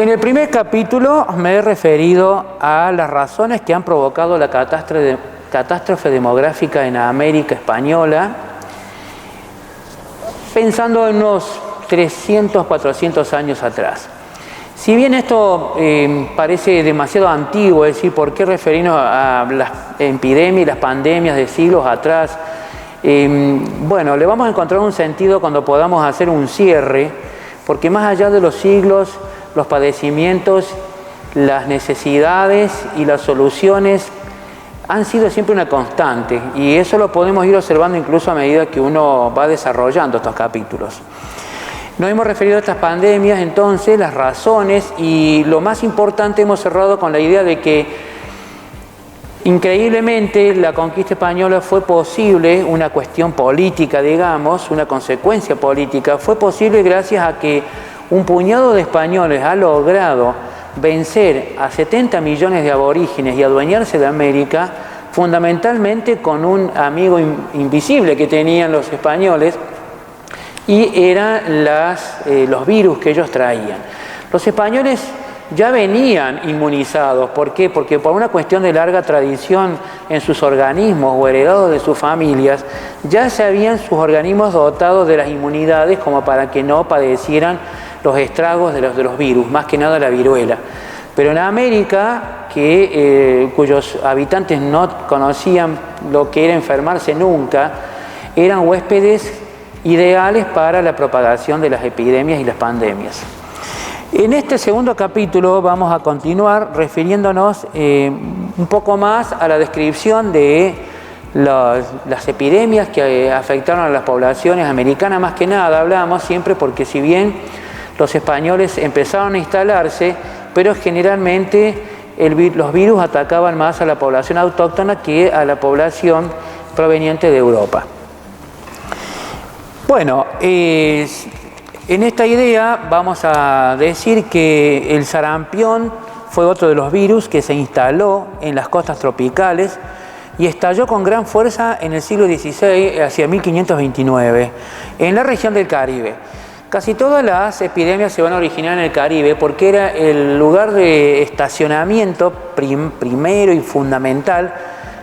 En el primer capítulo me he referido a las razones que han provocado la catástrofe demográfica en América española, pensando en unos 300, 400 años atrás. Si bien esto parece demasiado antiguo, es decir, ¿por qué referirnos a las epidemias y las pandemias de siglos atrás? Bueno, le vamos a encontrar un sentido cuando podamos hacer un cierre, porque más allá de los siglos, los padecimientos, las necesidades y las soluciones han sido siempre una constante, y eso lo podemos ir observando incluso a medida que uno va desarrollando estos capítulos. Nos hemos referido a estas pandemias, entonces, las razones, y lo más importante, hemos cerrado con la idea de que increíblemente la conquista española fue posible, una cuestión política, digamos, una consecuencia política, fue posible gracias a que un puñado de españoles ha logrado vencer a 70 millones de aborígenes y adueñarse de América, fundamentalmente con un amigo invisible que tenían los españoles, y eran los virus que ellos traían. Los españoles ya venían inmunizados. ¿Por qué? Porque por una cuestión de larga tradición en sus organismos o heredados de sus familias, ya se habían sus organismos dotados de las inmunidades como para que no padecieran los estragos de los virus, más que nada la viruela. Pero en América, cuyos habitantes no conocían lo que era enfermarse nunca, eran huéspedes ideales para la propagación de las epidemias y las pandemias. En este segundo capítulo vamos a continuar refiriéndonos un poco más a la descripción de las epidemias que afectaron a las poblaciones americanas. Más que nada hablamos siempre porque si bien los españoles empezaron a instalarse, pero generalmente los virus atacaban más a la población autóctona que a la población proveniente de Europa. Bueno, en esta idea vamos a decir que el sarampión fue otro de los virus que se instaló en las costas tropicales y estalló con gran fuerza en el siglo XVI, hacia 1529, en la región del Caribe. Casi todas las epidemias se van a originar en el Caribe porque era el lugar de estacionamiento primero y fundamental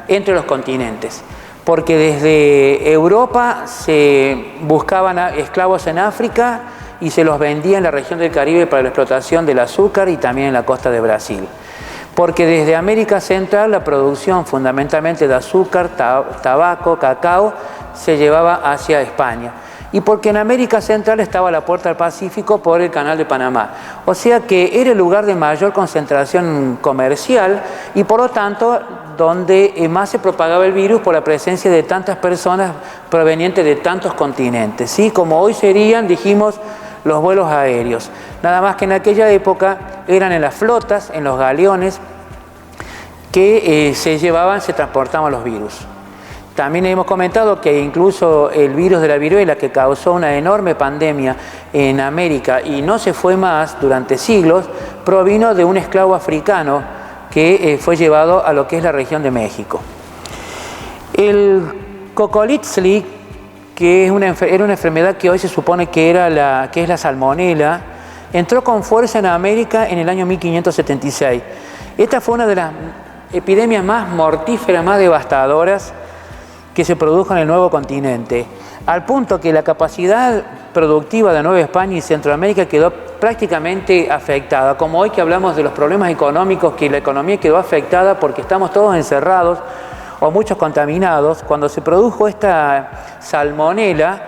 entre los continentes. Porque desde Europa se buscaban esclavos en África y se los vendía en la región del Caribe para la explotación del azúcar y también en la costa de Brasil. Porque desde América Central la producción fundamentalmente de azúcar, tabaco, cacao se llevaba hacia España. Y porque en América Central estaba la puerta al Pacífico por el Canal de Panamá. O sea que era el lugar de mayor concentración comercial y por lo tanto donde más se propagaba el virus por la presencia de tantas personas provenientes de tantos continentes, ¿sí? Como hoy serían, dijimos, los vuelos aéreos. Nada más que en aquella época eran en las flotas, en los galeones, que se transportaban los virus. También hemos comentado que incluso el virus de la viruela, que causó una enorme pandemia en América y no se fue más durante siglos, provino de un esclavo africano que fue llevado a lo que es la región de México. El cocolitzli, que era una enfermedad que hoy se supone que es la salmonela, entró con fuerza en América en el año 1576. Esta fue una de las epidemias más mortíferas, más devastadoras que se produjo en el nuevo continente, al punto que la capacidad productiva de Nueva España y Centroamérica quedó prácticamente afectada, como hoy que hablamos de los problemas económicos, que la economía quedó afectada porque estamos todos encerrados o muchos contaminados. Cuando se produjo esta salmonela,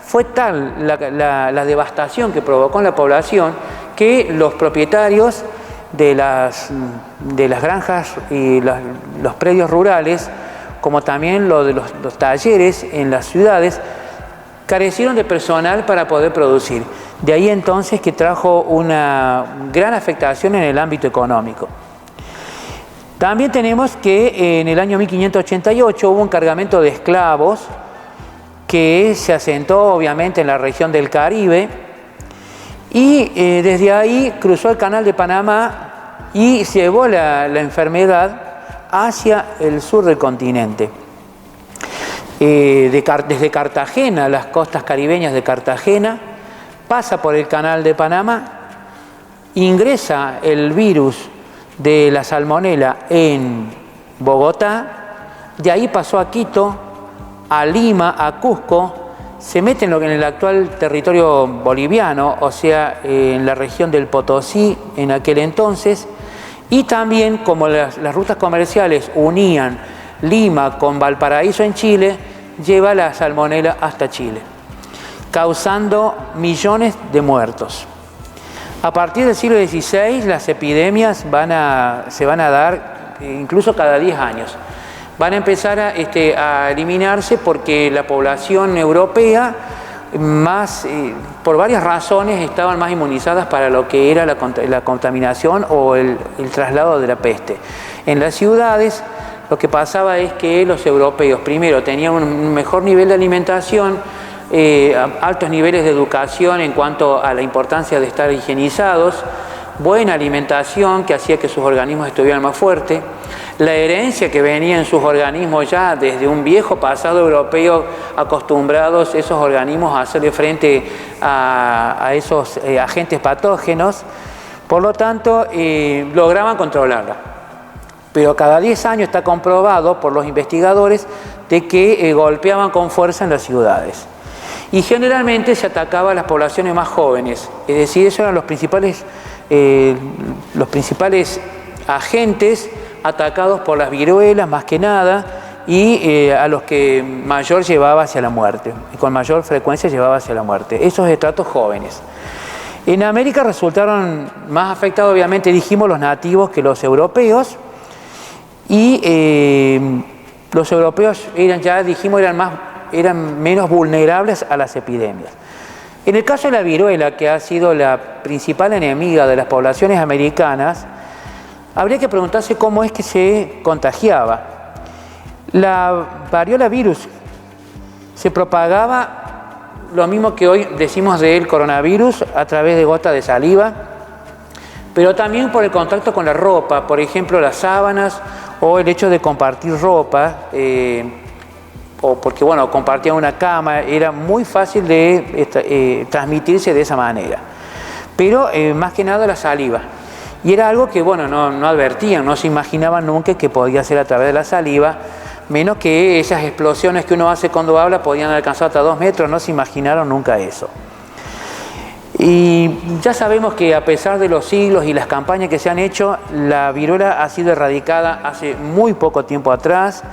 fue tal la devastación que provocó en la población que los propietarios de las granjas y los predios rurales, como también lo de los talleres en las ciudades, carecieron de personal para poder producir. De ahí entonces que trajo una gran afectación en el ámbito económico. También tenemos que en el año 1588 hubo un cargamento de esclavos que se asentó obviamente en la región del Caribe y desde ahí cruzó el Canal de Panamá y llevó la enfermedad hacia el sur del continente. Desde Cartagena, las costas caribeñas de Cartagena, pasa por el Canal de Panamá ingresa el virus de la salmonela en Bogotá, de ahí pasó a Quito, a Lima, a Cusco, se mete en el actual territorio boliviano, o sea, en la región del Potosí en aquel entonces, y también como las rutas comerciales unían Lima con Valparaíso en Chile, lleva la salmonela hasta Chile, causando millones de muertos. A partir del siglo XVI las epidemias se van a dar incluso cada 10 años. Van a empezar a eliminarse porque la población europea, por varias razones, estaban más inmunizadas para lo que era la contaminación o el traslado de la peste. En las ciudades lo que pasaba es que los europeos primero tenían un mejor nivel de alimentación, altos niveles de educación en cuanto a la importancia de estar higienizados, buena alimentación que hacía que sus organismos estuvieran más fuertes, la herencia que venía en sus organismos ya desde un viejo pasado europeo, acostumbrados esos organismos a hacerle frente a esos agentes patógenos, por lo tanto lograban controlarla. Pero cada 10 años está comprobado por los investigadores de que golpeaban con fuerza en las ciudades. Y generalmente se atacaba a las poblaciones más jóvenes, es decir, esos eran los principales agentes atacados por las viruelas más que nada, y a los que mayor llevaba hacia la muerte, y con mayor frecuencia llevaba hacia la muerte, esos estratos jóvenes. En América resultaron más afectados, obviamente, dijimos, los nativos que los europeos, y los europeos eran menos vulnerables a las epidemias. En el caso de la viruela, que ha sido la principal enemiga de las poblaciones americanas, habría que preguntarse cómo es que se contagiaba. La variola virus se propagaba lo mismo que hoy decimos del coronavirus, a través de gotas de saliva, pero también por el contacto con la ropa, por ejemplo las sábanas, o el hecho de compartir ropa, o porque compartían una cama, era muy fácil de transmitirse de esa manera. Pero más que nada la saliva. Y era algo que no advertían, no se imaginaban nunca que podía ser a través de la saliva, menos que esas explosiones que uno hace cuando habla podían alcanzar hasta 2 metros, no se imaginaron nunca eso. Y ya sabemos que a pesar de los siglos y las campañas que se han hecho, la viruela ha sido erradicada hace muy poco tiempo atrás,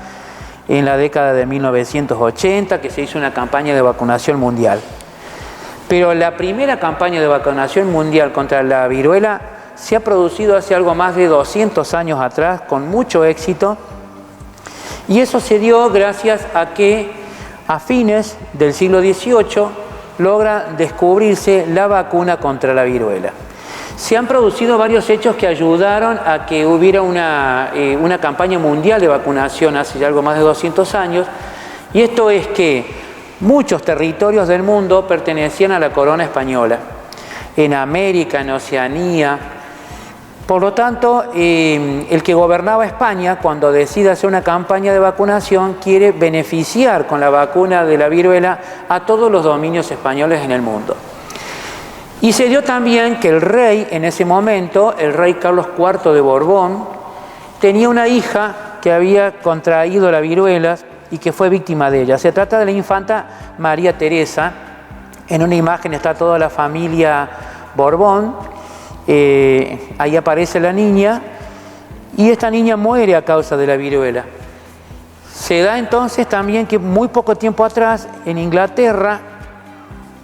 en la década de 1980, que se hizo una campaña de vacunación mundial. Pero la primera campaña de vacunación mundial contra la viruela se ha producido hace algo más de 200 años atrás, con mucho éxito, y eso se dio gracias a que a fines del siglo XVIII logra descubrirse la vacuna contra la viruela. Se han producido varios hechos que ayudaron a que hubiera una campaña mundial de vacunación hace ya algo más de 200 años, y esto es que muchos territorios del mundo pertenecían a la corona española, en América, en Oceanía. Por lo tanto, el que gobernaba España, cuando decide hacer una campaña de vacunación, quiere beneficiar con la vacuna de la viruela a todos los dominios españoles en el mundo. Y se dio también que el rey, en ese momento, el rey Carlos IV de Borbón, tenía una hija que había contraído la viruela y que fue víctima de ella. Se trata de la infanta María Teresa. En una imagen está toda la familia Borbón. Ahí aparece la niña, y esta niña muere a causa de la viruela. Se da entonces también que muy poco tiempo atrás, en Inglaterra,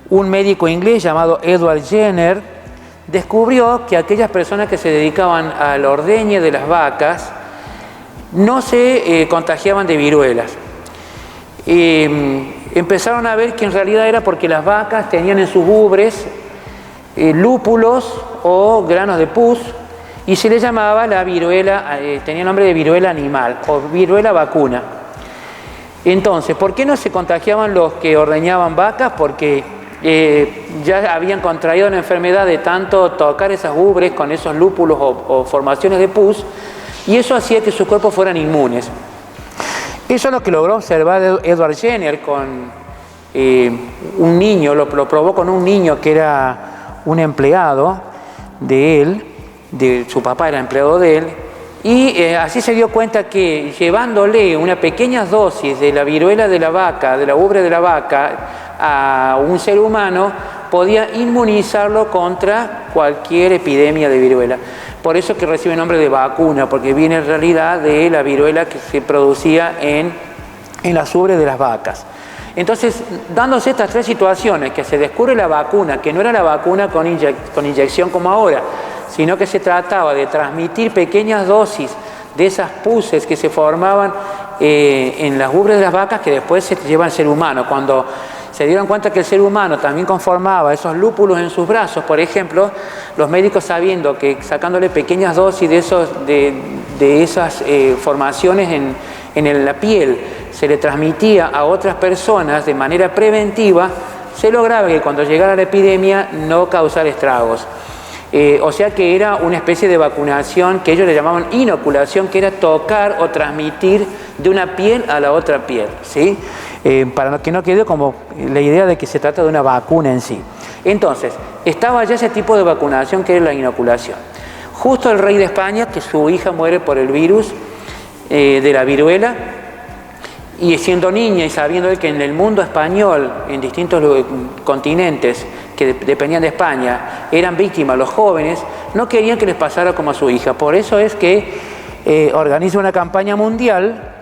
un médico inglés llamado Edward Jenner descubrió que aquellas personas que se dedicaban al ordeñe de las vacas no se contagiaban de viruelas. Empezaron a ver que en realidad era porque las vacas tenían en sus ubres lúpulos o granos de pus, y se le llamaba la viruela, tenía el nombre de viruela animal o viruela vacuna. Entonces, ¿por qué no se contagiaban los que ordeñaban vacas? Porque ya habían contraído la enfermedad de tanto tocar esas ubres con esos lúpulos o formaciones de pus, y eso hacía que sus cuerpos fueran inmunes. Eso es lo que logró observar Edward Jenner con un niño, lo probó con un niño que era un empleado, de él, de su papá era empleado de él, y así se dio cuenta que llevándole una pequeña dosis de la viruela de la vaca, de la ubre de la vaca, a un ser humano, podía inmunizarlo contra cualquier epidemia de viruela. Por eso que recibe el nombre de vacuna, porque viene en realidad de la viruela que se producía en las ubres de las vacas. Entonces, dándose estas tres situaciones, que se descubre la vacuna, que no era la vacuna con inyección como ahora, sino que se trataba de transmitir pequeñas dosis de esas puces que se formaban en las ubres de las vacas, que después se llevan al ser humano. Cuando se dieron cuenta que el ser humano también conformaba esos lúpulos en sus brazos, por ejemplo, los médicos, sabiendo que sacándole pequeñas dosis de esas formaciones en la piel se le transmitía a otras personas de manera preventiva, se lograba que cuando llegara la epidemia no causara estragos. O sea que era una especie de vacunación que ellos le llamaban inoculación, que era tocar o transmitir de una piel a la otra piel, ¿sí? Para que no quede como la idea de que se trata de una vacuna en sí. Entonces, estaba ya ese tipo de vacunación que era la inoculación. Justo el rey de España, que su hija muere por el virus de la viruela, y siendo niña y sabiendo él que en el mundo español, en distintos continentes que dependían de España, eran víctimas los jóvenes, no querían que les pasara como a su hija. Por eso es que organiza una campaña mundial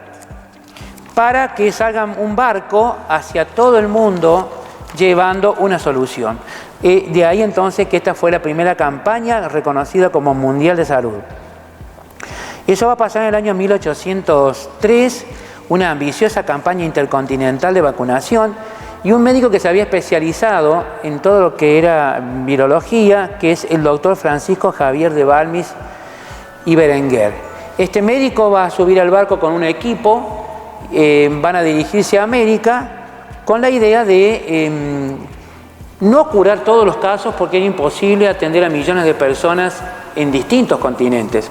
para que salga un barco hacia todo el mundo llevando una solución. De ahí entonces que esta fue la primera campaña reconocida como Mundial de Salud. Eso va a pasar en el año 1803, una ambiciosa campaña intercontinental de vacunación, y un médico que se había especializado en todo lo que era virología, que es el doctor Francisco Javier de Balmis y Berenguer. Este médico va a subir al barco con un equipo, van a dirigirse a América con la idea de no curar todos los casos, porque era imposible atender a millones de personas en distintos continentes,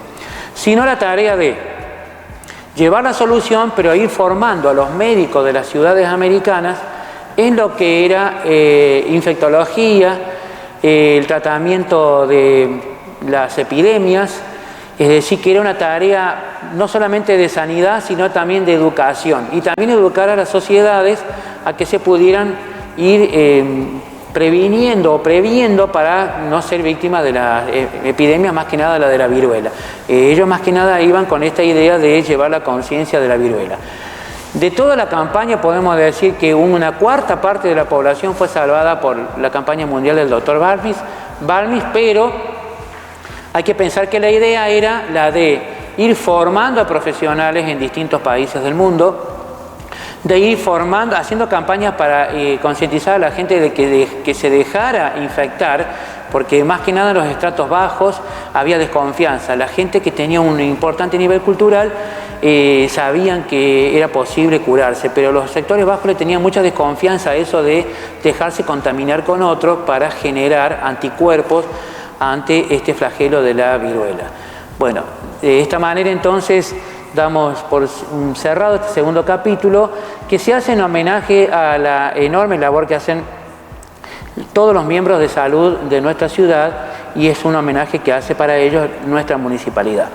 sino la tarea de llevar la solución, pero ir formando a los médicos de las ciudades americanas en lo que era infectología, el tratamiento de las epidemias, es decir, que era una tarea no solamente de sanidad, sino también de educación, y también educar a las sociedades a que se pudieran ir previniendo o previendo para no ser víctimas de las epidemias, más que nada la de la viruela. Ellos más que nada iban con esta idea de llevar la conciencia de la viruela. De toda la campaña podemos decir que una cuarta parte de la población fue salvada por la campaña mundial del doctor Balmis, pero hay que pensar que la idea era la de ir formando a profesionales en distintos países del mundo, de ir formando, haciendo campañas para concientizar a la gente de que se dejara infectar, porque más que nada en los estratos bajos había desconfianza. La gente que tenía un importante nivel cultural sabían que era posible curarse, pero los sectores bajos le tenían mucha desconfianza a eso de dejarse contaminar con otros para generar anticuerpos ante este flagelo de la viruela. Bueno, de esta manera entonces damos por cerrado este segundo capítulo, que se hace en homenaje a la enorme labor que hacen todos los miembros de salud de nuestra ciudad, y es un homenaje que hace para ellos nuestra municipalidad.